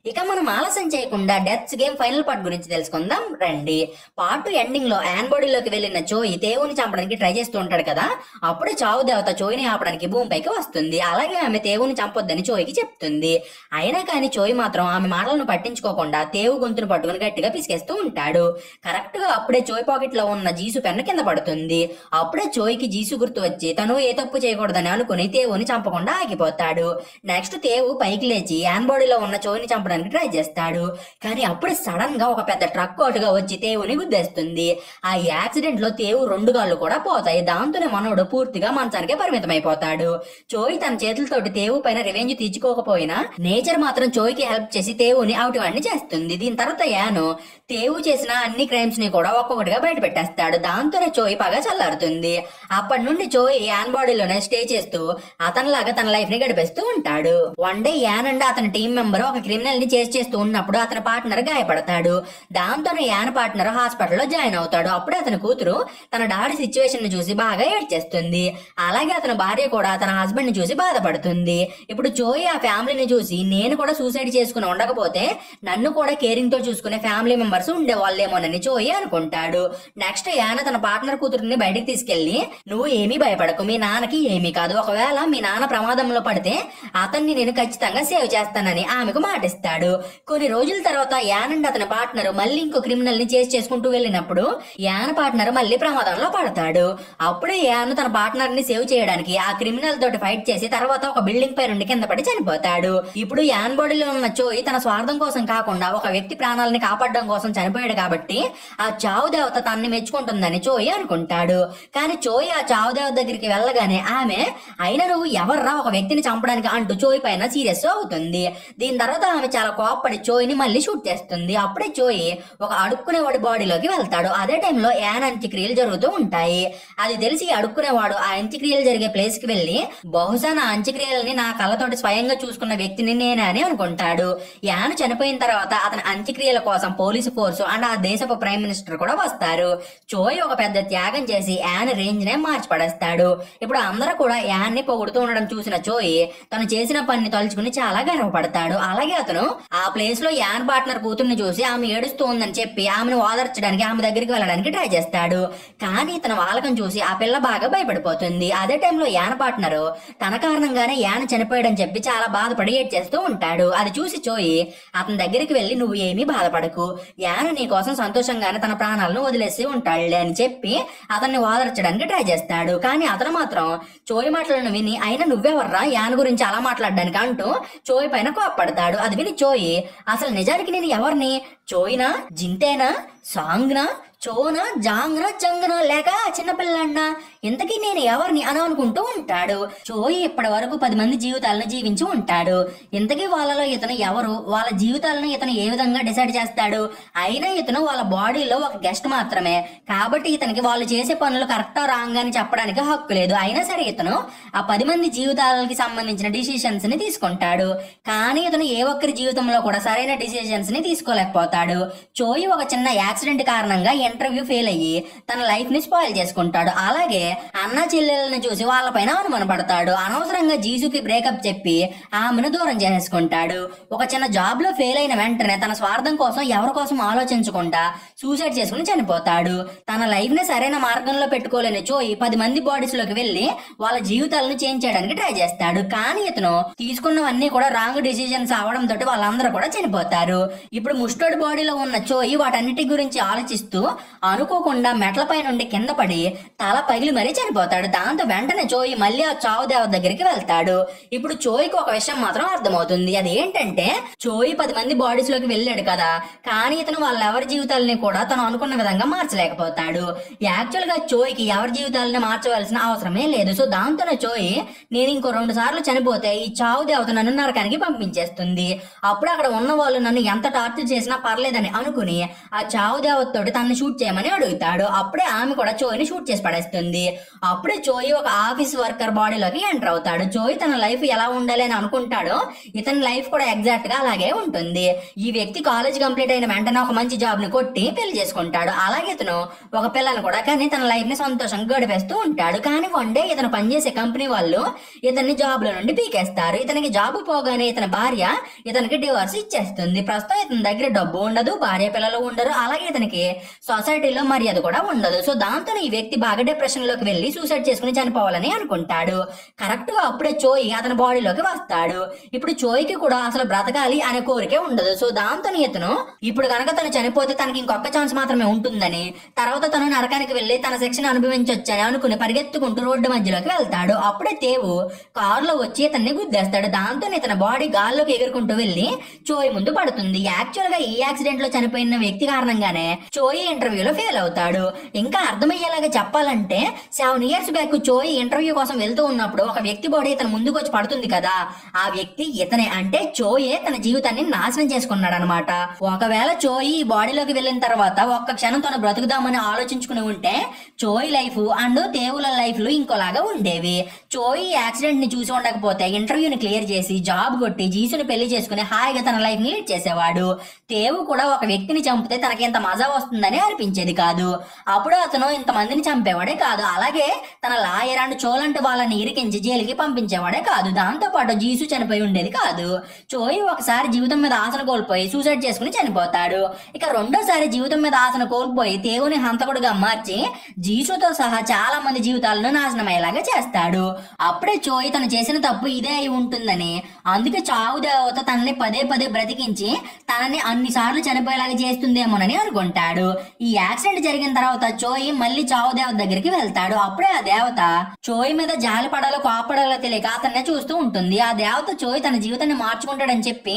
ఇక మనం ఆలస్యం చేయకుండా డెత్స్ గేమ్ ఫైనల్ పార్ట్ గురించి తెలుసుకుందాం రండి. పార్ట్ ఎండింగ్ లో యాన్ బాడీలోకి వెళ్లిన చోయి తేవుని చంపడానికి ట్రై చేస్తూ ఉంటాడు కదా. అప్పుడే చావు దేవత చోయిని ఆపడానికి భూమిపైకి వస్తుంది. అలాగే ఆమె తేవుని చంపొద్దని చోయికి చెప్తుంది. అయినా కానీ చోయి మాత్రం ఆమె మాటలను పట్టించుకోకుండా తేవు గొంతును పట్టుకుని గట్టిగా పిసికేస్తూ ఉంటాడు. కరెక్ట్ గా అప్పుడే చోయి పాకెట్ లో ఉన్న జీసు పెన్ను కింద పడుతుంది. అప్పుడే చోయికి జీసు గుర్తు వచ్చి తను ఏ తప్పు చేయకూడదని అనుకుని తేవుని చంపకుండా ఆగిపోతాడు. నెక్స్ట్ తేవు పైకి లేచి యాన్ బాడీలో ఉన్న చోయిని చంపడానికి ట్రై చేస్తాడు. కానీ అప్పుడే సడన్ గా ఒక పెద్ద ట్రక్ ఒకటిగా వచ్చి తేవుని గుద్దేస్తుంది. ఆ యాక్సిడెంట్ లో తేవు 2 కాళ్ళు కూడా పోతాయి. దాంతోనే మనోడు పూర్తిగా మంచానికే పరిమితం అయిపోతాడు. చోయి తన చేతులతోటి తేవు పైన రివెంజ్ తీర్చుకోకపోయినా నేచర్ మాత్రం చోయికి హెల్ప్ చేసి తేవుని అవుటివాడిని చేస్తుంది. దీని తర్వాత యాను తేవు చేసిన అన్ని క్రైమ్స్ ని కూడా ఒక్కొక్కటిగా బయట పెట్టేస్తాడు. దాంతోనే చోయి పగ చల్లారుతుంది. అప్పటి నుండి చోయి యాన్ బాడీలోనే స్టే చేస్తూ అతనిలాగా తన లైఫ్ ని గడిపేస్తూ ఉంటాడు. వన్ డే యాన్ అండ్ అతని టీం మెంబర్ ఒక క్రిమినల్ ని చేస్తూ ఉన్నప్పుడు అతని పార్ట్నర్ గాయపడతాడు. దాంతోనే యాన్ పార్ట్నర్ హాస్పిటల్లో జాయిన్ అవుతాడు. అప్పుడే అతని కూతురు తన డాడీ సిచ్యువేషన్ ని చూసి బాగా ఏడ్చేస్తుంది. అలాగే అతని భార్య కూడా తన హస్బెండ్ ని చూసి బాధపడుతుంది. ఇప్పుడు చోయి ఆ ఫ్యామిలీని చూసి నేను కూడా సూసైడ్ చేసుకుని ఉండకపోతే నన్ను కూడా కేరింగ్ తో చూసుకునే ఫ్యామిలీ మెంబర్స్ ఉండేవాళ్ళేమోనని చోయి అనుకుంటాడు. నెక్స్ట్ యాన్ తన పార్ట్నర్ కూతురుని బయటికి తీసుకెళ్లి నువ్వు ఏమీ భయపడకు, మీ నాన్నకి ఏమీ కాదు, ఒకవేళ మీ నాన్న ప్రమాదంలో పడితే అతన్ని నేను ఖచ్చితంగా సేవ్ చేస్తానని ఆమెకు మాటిస్తాడు. కొన్ని రోజుల తర్వాత యాన్ అండ్ అతని పార్ట్నర్ మళ్ళీ ఇంకో క్రిమినల్ ని చేసుకుంటూ వెళ్ళినప్పుడు యాన్ పార్ట్నర్ మళ్ళీ ప్రమాదంలో పడతాడు. అప్పుడే యాన్ తన పార్ట్నర్ ని సేవ్ చేయడానికి ఆ క్రిమినల్ తోటి ఫైట్ చేసి తర్వాత ఒక బిల్డింగ్ పై నుండి కింద పడి చనిపోతాడు. ఇప్పుడు యాన్ బాడీలో ఉన్న చోయి తన స్వార్థం కోసం కాకుండా ఒక వ్యక్తి ప్రాణాలని కాపాడడం కోసం చనిపోయాడు కాబట్టి ఆ చావు దేవత తనని మెచ్చుకుంటుందని చోయి అనుకుంటాడు. కానీ చోయి ఆ చావు దేవత దగ్గరికి వెళ్ళగానే ఆమె అయినా నువ్వు ఎవర్రా ఒక వ్యక్తిని చంపడానికి అంటూ చోయి పైన సీరియస్ అవుతుంది. దీని తర్వాత ఆమె చాలా కోప్పడి చోయిని మళ్ళీ షూట్ చేస్తుంది. అప్పుడే చోయి ఒక అడుక్కునేవాడి బాడీలోకి వెళ్తాడు. అదే టైంలో యాన్ అంత్యక్రియలు జరుగుతూ ఉంటాయి. అది తెలిసి అడుక్కునేవాడు ఆ అంత్యక్రియలు జరిగే ప్లేస్ కి వెళ్లి బహుశా నా అంత్యక్రియలని నా కళ్ళతోటి స్వయంగా చూసుకున్న వ్యక్తిని నేనే అని అనుకుంటాడు. యాన్ చనిపోయిన తర్వాత అతని అంత్యక్రియల కోసం పోలీసు ఫోర్సు అండ్ ఆ దేశపు ప్రైమ్ మినిస్టర్ కూడా వస్తారు. చోయి ఒక పెద్ద త్యాగం చేసి యాన్ రేంజ్ నే మార్చి పడేస్తాడు. ఇప్పుడు అందరూ కూడా యాన్ ని పొగుడుతూ ఉండడం చూసిన చోయి తను చేసిన పనిని తలుచుకుని చాలా గర్వపడతాడు. అలాగే అతను ఆ ప్లేస్ లో యాన్ పార్ట్నర్ కూతుర్ని చూసి ఆమె ఏడుస్తూ ఉందని చెప్పి ఆమెను ఓదార్చడానికి ఆమె దగ్గరికి వెళ్ళడానికి ట్రై చేస్తాడు. కానీ తన వాలకం చూసి ఆ పిల్ల బాగా భయపడిపోతుంది. అదే టైంలో యాన్ పార్ట్నర్ తన కారణంగానే యాన్ చనిపోయాడని చెప్పి చాలా బాధపడి ఏడ్చేస్తూ ఉంటాడు. అది చూసి చోయి అతని దగ్గరికి వెళ్లి నువ్వు ఏమీ బాధపడకు, యాన్ నీ కోసం సంతోషంగానే తన ప్రాణాలను వదిలేసి ఉంటాడులే అని చెప్పి అతన్ని ఓదార్చడానికి ట్రై చేస్తాడు. కానీ అతను మాత్రం చోయి మాటలను విని అయినా నువ్వెవర్రా యాన్ గురించి అలా మాట్లాడడానికి అంటూ చోయి పైన కోప్పడతాడు. అది విని చోయి అసలు నిజానికి నేను ఎవరిని, చోయినా, జింతేనా, సాంగ్నా, చోనా, జాంగ్నా, చంగ్నా లేక చిన్నపిల్లన్నా, ఇంతకీ నేను ఎవరిని అని అనుకుంటూ ఉంటాడు. చోయి ఇప్పటి వరకు 10 మంది జీవితాలను జీవించి ఉంటాడు. ఇంతకీ వాళ్ళలో ఇతను ఎవరు, వాళ్ళ జీవితాలను ఇతను ఏ విధంగా డిసైడ్ చేస్తాడు? అయినా ఇతను వాళ్ళ బాడీలో ఒక గెస్ట్ మాత్రమే కాబట్టి ఇతనికి వాళ్ళు చేసే పనులు కరెక్టా రాంగ్ అని చెప్పడానికి హక్కు లేదు. అయినా సరే ఇతను ఆ 10 మంది జీవితాలకి సంబంధించిన డిసిషన్స్ ని తీసుకుంటాడు. కానీ ఇతను ఏ ఒక్కరి జీవితంలో కూడా సరైన డిసిషన్స్ ని తీసుకోలేకపోతాడు. చోయి ఒక చిన్న యాక్సిడెంట్ కారణంగా ఇంటర్వ్యూ ఫెయిల్ అయ్యి తన లైఫ్ ని స్పాయిల్ చేసుకుంటాడు. అలాగే అన్న చెల్లెలను చూసి వాళ్ళపైన అనుమాన పడతాడు. అనవసరంగా జీసుకి బ్రేకప్ చెప్పి ఆమెను దూరం చేసుకుంటాడు. ఒక చిన్న జాబ్ లో ఫెయిల్ అయిన వెంటనే తన స్వార్థం కోసం ఎవరి కోసం ఆలోచించకుండా సూసైడ్ చేసుకుని చనిపోతాడు. తన లైఫ్ ని సరైన మార్గంలో పెట్టుకోలేని చోయి 10 మంది బాడీస్ లోకి వెళ్లి వాళ్ళ జీవితాలను చేంజ్ చేయడానికి ట్రై చేస్తాడు. కానీ ఇతను తీసుకున్నవన్నీ కూడా రాంగ్ డిసిజన్స్ అవడం తోటి వాళ్ళందరూ కూడా చనిపోతారు. ఇప్పుడు ముస్టోడ్ బాడీలో ఉన్న చోయి వాటన్నిటి గురించి ఆలోచిస్తూ అనుకోకుండా మెట్లపై నుండి కింద పడి తల పగిలి మరీ చనిపోతాడు. దాంతో వెంటనే చోయి మళ్ళీ ఆ చావు దేవత దగ్గరికి వెళ్తాడు. ఇప్పుడు చోయికి ఒక విషయం మాత్రం అర్థమవుతుంది. అది ఏంటంటే చోయి 10 మంది బాడీస్ లోకి వెళ్ళాడు కదా, కానీ ఇతను వాళ్ళెవరి జీవితాలని కూడా తను అనుకున్న విధంగా మార్చలేకపోతాడు. యాక్చువల్ గా చోయికి ఎవరి జీవితాలని మార్చవలసిన అవసరమే లేదు. సో దాంతోనే చోయి నేను ఇంకో 2 సార్లు చనిపోతే ఈ చావు దేవత నన్ను నరకానికి పంపించేస్తుంది. అప్పుడు అక్కడ ఉన్న వాళ్ళు నన్ను ఎంత టార్చర్ చేసినా పర్లేదని అనుకుని ఆ చావు దేవతతోటి తనని షూట్ షూట్ చేయమని అడుగుతాడు. అప్పుడే ఆమె కూడా చోయిని షూట్ చేసి పడేస్తుంది. అప్పుడే చోయి ఒక ఆఫీస్ వర్కర్ బాడీలోకి ఎంటర్ అవుతాడు. చోయి తన లైఫ్ ఎలా ఉండాలి అని అనుకుంటాడో ఇతని లైఫ్ కూడా ఎగ్జాక్ట్ గా అలాగే ఉంటుంది. ఈ వ్యక్తి కాలేజ్ కంప్లీట్ అయిన వెంటనే ఒక మంచి జాబ్ ని కొట్టి పెళ్లి చేసుకుంటాడు. అలాగే ఇతను ఒక పిల్లని కూడా కానీ తన లైఫ్ ని సంతోషంగా గడిపేస్తూ ఉంటాడు. కానీ వన్ డే ఇతను పనిచేసే కంపెనీ వాళ్ళు ఇతన్ని జాబ్ లో నుండి పీకేస్తారు. ఇతనికి జాబ్ పోగానే ఇతని భార్య ఇతనికి డివోర్స్ ఇచ్చేస్తుంది. ప్రస్తుతం ఇతని దగ్గర డబ్బు ఉండదు, భార్య పిల్లలు ఉండరు, అలాగే ఇతనికి సొసైటీలో మర్యాద కూడా ఉండదు. సో దాంతో ఈ వ్యక్తి బాగా డిప్రెషన్ లోకి వెళ్లి సూసైడ్ చేసుకుని చనిపోవాలని అనుకుంటాడు. కరెక్ట్ గా అప్పుడే చోయి అతని బాడీలోకి వస్తాడు. ఇప్పుడు చోయికి కూడా అసలు బ్రతకాలి అనే కోరికే ఉండదు. సో దాంతో ఇతను ఇప్పుడు కనుక తను చనిపోతే తనకి ఇంకొక ఛాన్స్ మాత్రమే ఉంటుందని, తర్వాత తను నరకానికి వెళ్లి తన శిక్షణ అనుభవించొచ్చని అనుకుని పరిగెత్తుకుంటూ రోడ్డు మధ్యలోకి వెళ్తాడు. అప్పుడే తేవు కారులో వచ్చి ఇతన్ని గుద్దేస్తాడు. దాంతో ఇతని బాడీ గాల్లోకి ఎగురుకుంటూ వెళ్లి చోయి ముందు పడుతుంది. యాక్చువల్ గా ఈ యాక్సిడెంట్ లో చనిపోయిన వ్యక్తి కారణంగానే చోయి ఇంటర్వ్యూలో ఫెయిల్ అవుతాడు. ఇంకా అర్థమయ్యేలాగా చెప్పాలంటే 7 years బ్యాక్ చోయి ఇంటర్వ్యూ కోసం వెళ్తూ ఉన్నప్పుడు ఒక వ్యక్తి బాడీ ఇతను ముందుకు వచ్చి పడుతుంది కదా, ఆ వ్యక్తి ఇతనే. అంటే చోయే తన జీవితాన్ని నాశనం చేసుకున్నాడు అనమాట. ఒకవేళ చోయి ఈ బాడీలోకి వెళ్ళిన తర్వాత ఒక్క క్షణం తను బ్రతుకుదామని ఆలోచించుకుని ఉంటే చోయి లైఫ్ అండ్ తేవుల లైఫ్ లు ఇంకోలాగా ఉండేవి. చోయి యాక్సిడెంట్ ని చూసి ఉండకపోతే ఇంటర్వ్యూని క్లియర్ చేసి జాబ్ కొట్టి జీసుని పెళ్లి చేసుకుని హాయిగా తన లైఫ్ ని లీడ్ చేసేవాడు. తేవు కూడా ఒక వ్యక్తిని చంపితే తనకి ఎంత మజా వస్తుందని అనిపించేది కాదు. అప్పుడు అతను ఇంతమందిని చంపేవాడే కాదు, అలాగే తన లాయర్ అండ్ చోలంటి వాళ్ళని ఇరికించి జైలుకి పంపించేవాడే కాదు. దాంతో పాటు జీసు చనిపోయి ఉండేది కాదు. చోయి ఒకసారి జీవితం మీద ఆశను కోల్పోయి సూసైడ్ చేసుకుని చనిపోతాడు. ఇక రెండోసారి జీవితం మీద ఆశను కోల్పోయి తేవుని హంతకుడుగా మార్చి జీసుతో సహా చాలా మంది జీవితాలను నాశనమయ్యేలాగా చేస్తాడు. అప్పుడే చోయి తను చేసిన తప్పు ఇదే అయి ఉంటుందని, అందుకే చావు దేవత తనని పదే పదే బ్రతికించి తనని అన్నిసార్లు చనిపోయేలాగా చేస్తుందేమోనని అనుకుంటాడు. ఈ యాక్సిడెంట్ జరిగిన తర్వాత చోయి మళ్ళీ చావు దేవత దగ్గరికి వెళ్తాడు. అప్పుడే ఆ దేవత చోయి మీద జాలి పడాలో కోపడాలో తెలియక అతన్నే చూస్తూ ఉంటుంది. ఆ దేవత చోయి తన జీవితాన్ని మార్చుకుంటాడని చెప్పి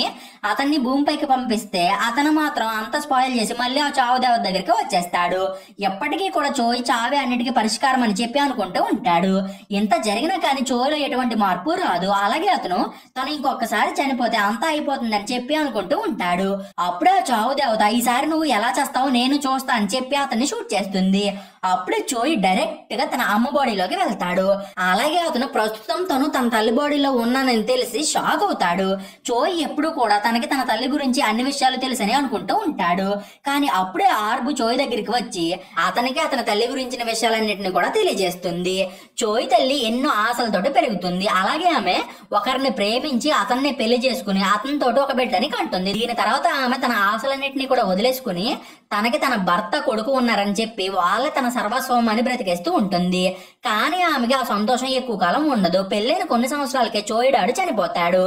అతన్ని భూమిపైకి పంపిస్తే అతను మాత్రం అంత స్పాయిల్ చేసి మళ్ళీ ఆ చావు దేవత దగ్గరికి వచ్చేస్తాడు. ఎప్పటికీ కూడా చోయి చావే అన్నిటికీ పరిష్కారం అని చెప్పి అనుకుంటూ ఉంటాడు. ఇంత జరిగినా కానీ చోయిలో ఎటువంటి మార్పు రాదు. అలాగే అతను తను ఇంకొకసారి చనిపోతే అంతా అయిపోతుందని చెప్పి అనుకుంటూ ఉంటాడు. అప్పుడే ఆ చావు దేవత ఈసారి నువ్వు ఎలా చేస్తావో నేను చూస్తా అని చెప్పి అతన్ని షూట్ చేస్తుంది. అప్పుడే చోయి డైరెక్ట్ గా తన అమ్మ బాడీలోకి వెళ్తాడు. అలాగే అతను ప్రస్తుతం తను తన తల్లి బాడీలో ఉన్నానని తెలిసి షాక్ అవుతాడు. చోయి ఎప్పుడు కూడా తనకి తన తల్లి గురించి అన్ని విషయాలు తెలుసని అనుకుంటూ ఉంటాడు. కానీ అప్పుడే ఆర్బు చోయి దగ్గరికి వచ్చి అతనికి అతని తల్లి గురించిన విషయాలన్నింటినీ కూడా తెలియజేస్తుంది. చోయి తల్లి ఎన్నో ఆశలతోటి పెరుగుతుంది. అలాగే ఆమె ఒకరిని ప్రేమించి అతన్ని పెళ్లి చేసుకుని అతనితో ఒక బిడ్డని కంటుంది. దీని తర్వాత ఆమె తన ఆశలన్నింటినీ కూడా వదిలేసుకుని తనకి తన భర్త కొడుకు ఉన్నారని చెప్పి వాళ్ళ తన సర్వస్వం అని బ్రతికేస్తూ ఉంటుంది. కానీ ఆమెకి ఆ సంతోషం ఎక్కువ కాలం ఉండదు. పెళ్ళైన కొన్ని సంవత్సరాలకే చోయి డాడీ చనిపోతాడు.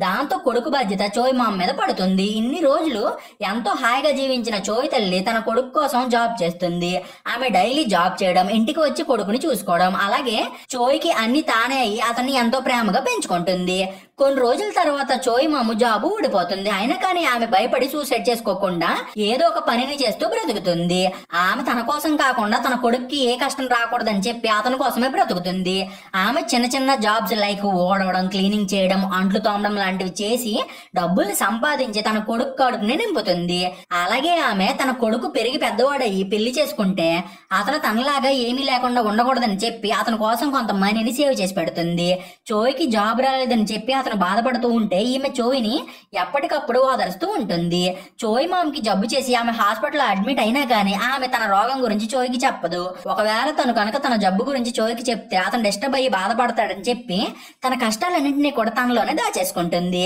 దాంతో కొడుకు బాధ్యత చోయి మామ మీద పడుతుంది. ఇన్ని రోజులు ఎంతో హాయిగా జీవించిన చోయి తల్లి తన కొడుకు కోసం జాబ్ చేస్తుంది. ఆమె డైలీ జాబ్ చేయడం, ఇంటికి వచ్చి కొడుకుని చూసుకోవడం, అలాగే చోయికి అన్ని తానే అయ్యి అతన్ని ఎంతో ప్రేమగా పెంచుకుంటుంది. కొన్ని రోజుల తర్వాత చోయి మాము జాబు ఊడిపోతుంది. అయినా కానీ ఆమె భయపడి సూసైడ్ చేసుకోకుండా ఏదో ఒక పనిని చేస్తూ బ్రతుకుతుంది. ఆమె తన కోసం కాకుండా తన కొడుక్కి ఏ కష్టం రాకూడదని చెప్పి అతని కోసమే బ్రతుకుతుంది. ఆమె చిన్న చిన్న జాబ్స్ లైక్ ఓడవడం, క్లీనింగ్ చేయడం, అంట్లు తోమడం లాంటివి చేసి డబ్బుల్ని సంపాదించి తన కొడుకు కడుపుని నింపుతుంది. అలాగే ఆమె తన కొడుకు పెరిగి పెద్దవాడయ్యి పెళ్లి చేసుకుంటే అతను తనలాగా ఏమీ లేకుండా ఉండకూడదని చెప్పి అతని కోసం కొంత మనీని సేవ్ చేసి పెడుతుంది. చోయికి జాబ్ రాలేదని చెప్పి అతను బాధపడుతూ ఉంటే ఈమె చోయిని ఎప్పటికప్పుడు ఓదరుస్తూ ఉంటుంది. చోయి మామకి జబ్బు చేసి ఆమె హాస్పిటల్ అడ్మిట్ అయినా గానీ ఆమె తన రోగం గురించి చోయికి చెప్పదు. ఒకవేళ తను కనుక తన జబ్బు గురించి చోయికి చెప్తే అతను డిస్టర్బ్ అయ్యి బాధపడతాడని చెప్పి తన కష్టాలన్నింటినీ కూడా తనలోనే దాచేసుకుంటుంది.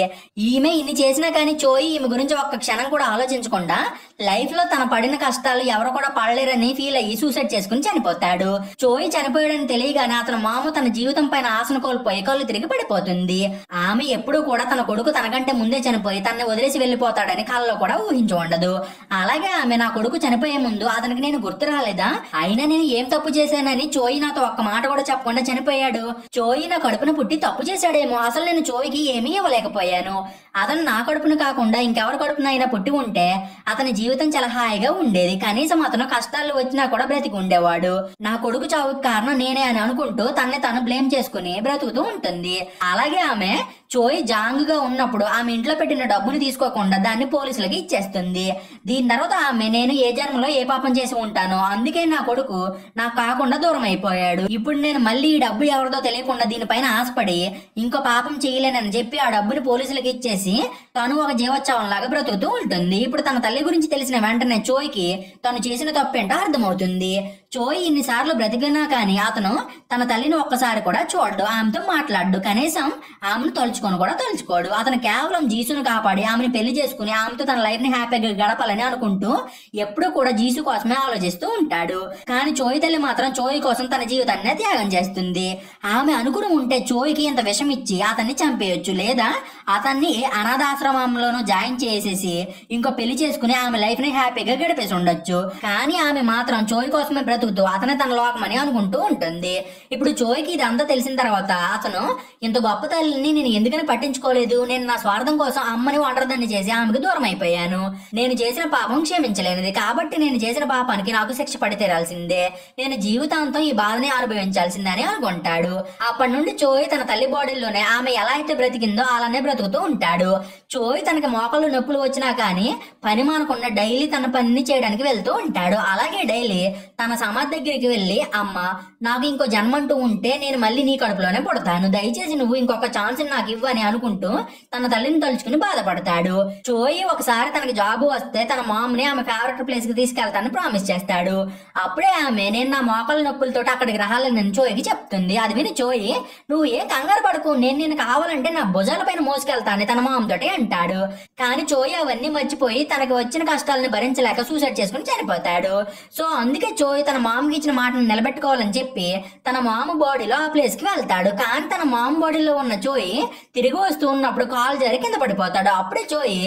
ఈమె ఇన్ని చేసినా కానీ చోయి ఈమె గురించి ఒక్క క్షణం కూడా ఆలోచించకుండా లైఫ్ లో తన పడిన కష్టాలు ఎవరు కూడా పడలేరని ఫీల్ అయ్యి సూసైడ్ చేసుకుని చనిపోతాడు. చోయి చనిపోయాడని తెలియగానే అతను మామ తన జీవితం పైన ఆశను కోల్పోయి కళ్ళు తిరిగి పడిపోతుంది. ఆమె ఎప్పుడూ కూడా తన కొడుకు తనకంటే ముందే చనిపోయి తనని వదిలేసి వెళ్లిపోతాడని కళ్ళలో కూడా ఊహించి ఉండదు. అలాగే ఆమె నా కొడుకు చనిపోయే ముందు అతనికి నేను గుర్తు రాలేదా, అయినా నేను ఏం తప్పు చేశానని చోయి నాతో ఒక్క మాట కూడా చెప్పకుండా చనిపోయాడు. చోయి నా కడుపున పుట్టి తప్పు చేశాడేమో, అసలు నేను చోయికి ఏమీ ఇవ్వలేకపోయాను. అతను నా కడుపును కాకుండా ఇంకెవరి కడుపున అయినా పుట్టి ఉంటే అతని జీవితం చాలా హాయిగా ఉండేది. కనీసం అతను కష్టాలు వచ్చినా కూడా బ్రతికి ఉండేవాడు. నా కొడుకు చావుకి కారణం నేనే అని అనుకుంటూ తనని తను బ్లేమ్ చేసుకుని బ్రతుకుతూ ఉంటుంది. అలాగే ఆమె చోయ్ జాంగ్గా ఉన్నప్పుడు ఆమె ఇంట్లో పెట్టిన డబ్బుని తీసుకోకుండా దాన్ని పోలీసులకి ఇచ్చేస్తుంది. దీని తర్వాత ఆమె నేను ఏ జన్మలో ఏ పాపం చేసి ఉంటానో అందుకే నా కొడుకు నాకు కాకుండా దూరం అయిపోయాడు. ఇప్పుడు నేను మళ్ళీ ఈ డబ్బు ఎవరిదో తెలియకుండా దీనిపైన ఆశపడి ఇంకో పాపం చేయలేనని చెప్పి ఆ డబ్బుని పోలీసులకి ఇచ్చేసి తను ఒక జీవోత్సవం లాగా బ్రతుకుతూ ఉంటుంది. ఇప్పుడు తన తల్లి గురించి తెలిసిన వెంటనే చోయ్కి తను చేసిన తప్పేంటో అర్థమవుతుంది. చోయ్ ఇన్నిసార్లు బ్రతికినా కానీ అతను తన తల్లిని ఒక్కసారి కూడా చూడడు, ఆమెతో మాట్లాడు, కనీసం ఆమెను తలుచుకొని కూడా తలుచుకోడు. అతను కేవలం జీసును కాపాడి ఆమెను పెళ్లి చేసుకుని ఆమెతో తన లైఫ్ ని హ్యాపీగా గడపాలని అనుకుంటూ ఎప్పుడూ కూడా జీసు కోసమే ఆలోచిస్తూ ఉంటాడు. కానీ చోయ్ తల్లి మాత్రం చోయ్ కోసం తన జీవితాన్ని త్యాగం చేస్తుంది. ఆమె అనుకుని ఉంటే చోయ్కి ఇంత విషం ఇచ్చి అతన్ని చంపేయొచ్చు, లేదా అతన్ని అనాథాశ్రమంలోనూ జాయిన్ చేసేసి ఇంకో పెళ్లి చేసుకుని ఆమె లైఫ్ ని హ్యాపీగా గడిపేసి ఉండొచ్చు. కానీ ఆమె మాత్రం చోయ్ కోసమే బ్రతుకుతూ అతనే తన లోకమని అనుకుంటూ ఉంటుంది. ఇప్పుడు చోయ్కి ఇదంతా తెలిసిన తర్వాత అతను ఇంత గొప్ప తల్లిని నేను ఎందుకని పట్టించుకోలేదు, నేను నా స్వార్థం కోసం అమ్మని ఒంటరిదాన్ని చేసి ఆమెకు దూరం అయిపోయాను, నేను చేసిన పాపం క్షమించలేనిది, కాబట్టి నేను చేసిన పాపానికి నాకు శిక్ష పడి తీరాల్సిందే, నేను జీవితాంతం ఈ బాధని అనుభవించాల్సిందే అని అనుకుంటాడు. అప్పటి నుండి చోయ్ తన తల్లి బాడీలోనే ఆమె ఎలా అయితే బ్రతికిందో అలానే బ్రతుకుతూ ఉంటాడు. చోయ్ తనకి మోకాళ్ళు నొప్పులు వచ్చినా కానీ పని మానకుండా డైలీ తన పనిని చేయడానికి వెళ్తూ ఉంటాడు. అలాగే డైలీ తన సమాధి దగ్గరికి వెళ్ళి అమ్మ నాకు ఇంకో జన్మంటూ ఉంటే నేను మళ్ళీ నీ కడుపులోనే పుడతాను, దయచేసి నువ్వు ఇంకొక ఛాన్స్ నాకు ఇవ్వని అనుకుంటూ తన తల్లిని తలుచుకుని బాధపడతాడు. చోయ్ ఒకసారి తనకి జాబ్ వస్తే తన మామ్ ని ఆమె ఫేవరెట్ ప్లేస్ కి తీసుకెళ్తానని ప్రామిస్ చేస్తాడు. అప్పుడే ఆమె నేను నా మోకాళ్ళ నొప్పులతో అక్కడికి రావాలని చోయ్కి చెప్తుంది. అది విని చోయ్ నువ్వు ఏం కంగారు పడుకు, నేను కావాలంటే నా భుజాల పైన మోసుకెళ్తాను తన మామ్ తోటి అంటాడు. కానీ చోయ్ అవన్నీ మర్చిపోయి తనకి వచ్చిన కష్టాలను భరించలేక సూసైడ్ చేసుకుని చనిపోతాడు. సో అందుకే చోయ్ తన మామకి ఇచ్చిన మాటను నిలబెట్టుకోవాలని చెప్పి తన మామ బాడీలో ఆ ప్లేస్ కి వెళ్తాడు. కానీ తన మామ బాడీలో ఉన్న చోయ్ తిరిగి వస్తూ ఉన్నప్పుడు కాలు జారి కింద పడిపోతాడు. అప్పుడే చోయ్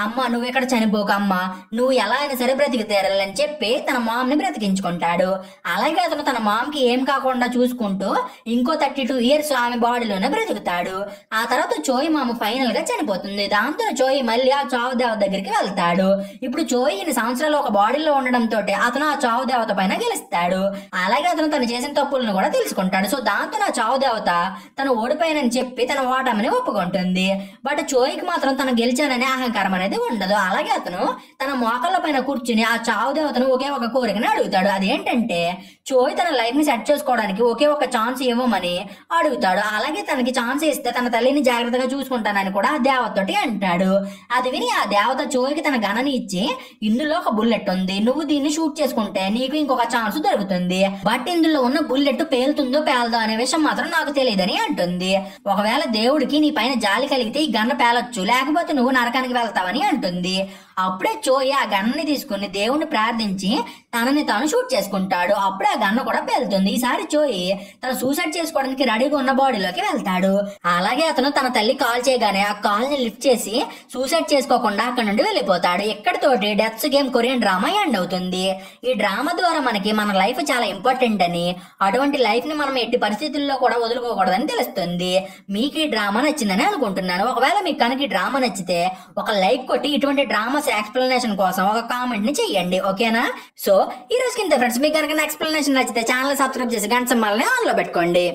అమ్మ నువ్వు ఇక్కడ చనిపోక అమ్మ, నువ్వు ఎలా అయినా సరే బ్రతికి తీరాలని చెప్పి తన మామ్ ని బ్రతికించుకుంటాడు. అలాగే అతను తన మామకి ఏం కాకుండా చూసుకుంటూ ఇంకో 32 years ఆమె బాడీలోనే బ్రతుకుతాడు. ఆ తర్వాత చోయ్ మామ ఫైనల్ గా చనిపోతుంది. దాంతో చోయ్ మళ్ళీ ఆ చావు దేవత దగ్గరికి వెళ్తాడు. ఇప్పుడు చోయ్ ఇన్ని సంవత్సరాలు ఒక బాడీలో ఉండడంతో అతను ఆ చావు దేవత పైన గెలుస్తాడు. అలాగే అతను తను చేసిన తప్పులను కూడా తెలుసుకుంటాడు. సో దాంతో నా చావు దేవత తను ఓడిపోయానని చెప్పి తన ఓటమిని ఒప్పుకుంటుంది. బట్ చోయ్కి మాత్రం తను గెలిచాననే అహంకారం అనేది ఉండదు. అలాగే అతను తన మోకాళ్ళ పైన కూర్చుని ఆ చావు దేవతను ఒకే ఒక కోరికని అడుగుతాడు. అదేంటంటే చోయ్ తన లైఫ్ ని సెట్ చేసుకోవడానికి ఒకే ఒక ఛాన్స్ ఇవ్వమని అడుగుతాడు. అలాగే తనకి ఛాన్స్ ఇస్తే తన తల్లిని జాగ్రత్తగా చూసుకుంటానని కూడా ఆ దేవతతోటి అంటాడు. అది విని ఆ దేవత చోయ్కి తన గనని ఇచ్చి ఇందులో ఒక బుల్లెట్ ఉంది, నువ్వు దీన్ని షూట్ చేసుకుంటే నీకు ఇంకొక ఛాన్స్ దొరుకుతుంది, బట్ ఇందులో ఉన్న బుల్లెట్ పేలుతుందో పేలదో అనే విషయం మాత్రం నాకు తెలియదని అంటుంది. ఒకవేళ దేవుడికి నీ పైన జాలి కలిగితే ఈ గన్న పేలొచ్చు, లేకపోతే నువ్వు నరకానికి వెళ్తావని అంటుంది. అప్పుడే చోయ్ ఆ గన్నని తీసుకుని దేవుణ్ణి ప్రార్థించి తనని తాను షూట్ చేసుకుంటాడు. అప్పుడే ఆ గన్న కూడా పేలుతుంది. ఈసారి చోయ్ తను సూసైడ్ చేసుకోవడానికి రెడీగా ఉన్న బాడీలోకి వెళ్తాడు. అలాగే అతను తన తల్లి కాల్ చేయగానే ఆ కాల్ ని లిఫ్ట్ చేసి సూసైడ్ చేసుకోకుండా అక్కడ నుండి వెళ్ళిపోతాడు. ఎక్కడితోటి death's game Korean drama end అవుతుంది. ఈ డ్రామా ద్వారా మనకి మన లైఫ్ చాలా ఇంపార్టెంట్ అని, అటువంటి లైఫ్ ని మనం ఎట్టి పరిస్థితుల్లో కూడా వదులుకోకూడదని తెలుస్తుంది. మీకు ఈ డ్రామా నచ్చిందని అనుకుంటున్నాను. ఒకవేళ మీకు కనుక ఈ డ్రామా నచ్చితే ఒక లైక్ కొట్టి ఇటువంటి డ్రామాస్ ఎక్స్ప్లెనేషన్ కోసం ఒక కామెంట్ ని చెయ్యండి, ఓకేనా? సో ఈ రోజుకి ఇంత ఫ్రెండ్స్, మీకు కనుక ఎక్స్ప్లెనేషన్ నచ్చితే ఛానల్ సబ్స్క్రైబ్ చేసి గంట సింబల్ని ఆన్ లో పెట్టుకోండి.